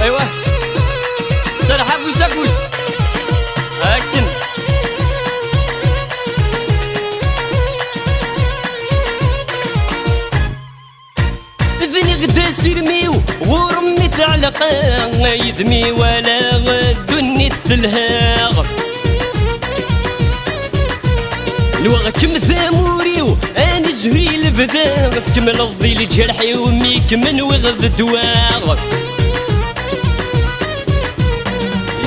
ايوه سرح ابوس ابوس هاكن ذني غدا سيرميو ورمي تعلقا يدمي ولا غدني تفلها نوغكم ثاموريو اني زهيل بدا تكمل الظيل جرحي وميك من وغذ دواغ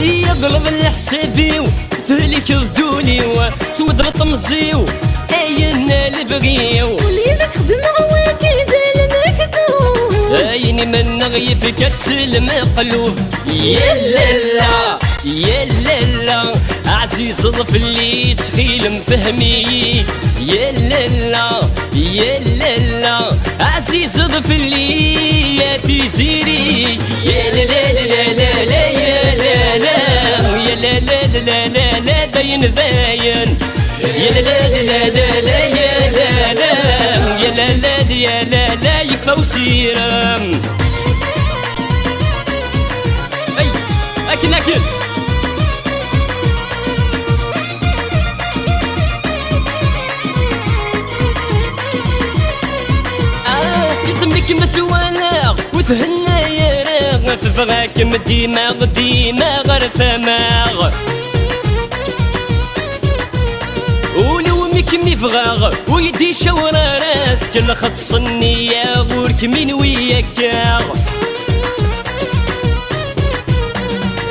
يقلب الحسابيو تهلك الدولي وتودر طمزيو اينا اللي ولي نخدم عواكد المكتوب ايني من نغيب كتسلم قلوب يا لالا يا لالا عزيز ضف اللي تخيل مفهمي يا لالا يا لالا عزيز ضف اللي يا تيزيري يا لالا لا لا لا يا لالا يا لالا لا لا لا باين باين يا لالا لا لا لا يا لالا يا لالا يا لالا يكفى وسيرم اي اكل اكل تدمك مثوالا وتهنا يا راغ تفغاك ديما ديما غير ثماغ ولو ميك ميفغاغ ويدي شورارات كل خط صنية غورك من وياك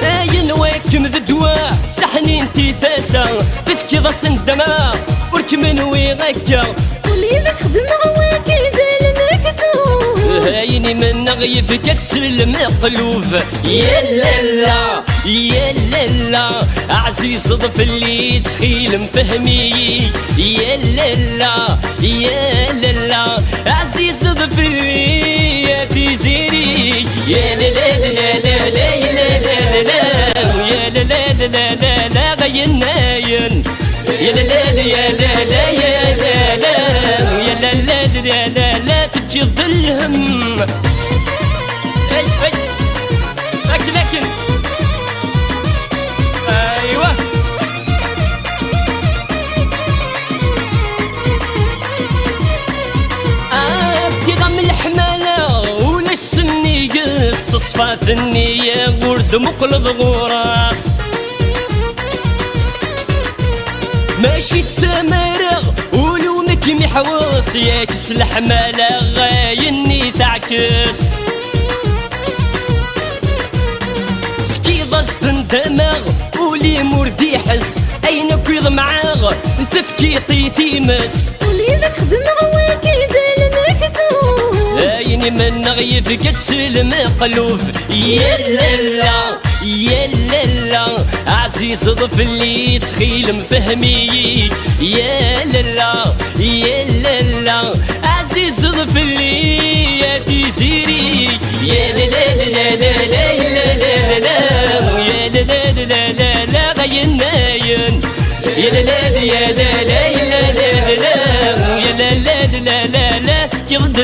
اين واكم ذا دواء سحني انتي ثاسا تفكي ضا سندما ورك من وياك ولي نخدم عواكد المكتوب هايني من نغيب كتسلم قلوب يا لالا يا لالا عزيز ضف اللي تخيل مفهمي يا لالا يا لالا عزيز ضف اللي يا تيزيري يا لالا لا لا لا يا لالا لا يا لالا لا لا لا غين ناين يا لالا يا لالا يا لالا يا لالا لا لا لا تجي ظلهم اي اي لكن لكن ايوه ابكي غم الحماله ولا السني قص صفات النيه ورد مقلب غراس ماشي تسامرغ ولو مكي حواس ياكس الحماله غايني تعكس تفكي ضزت دماغ ولي مردي يحس اين كيض معاغ تفكي طيتي مس ولي نخدم عواكد المكتوب ايني من نغيب كتسلم قلوب يا لالا يا لالا عزيز ضف اللي تخيل مفهمي يا لالا يا لالا عزيز ضف اللي يا تيزيري يا لالا لا لا لا يا لالا يا لالا لا لا لا غين ناين يا لالا يا لالا يا لالا يا لالا لا لا لا يرد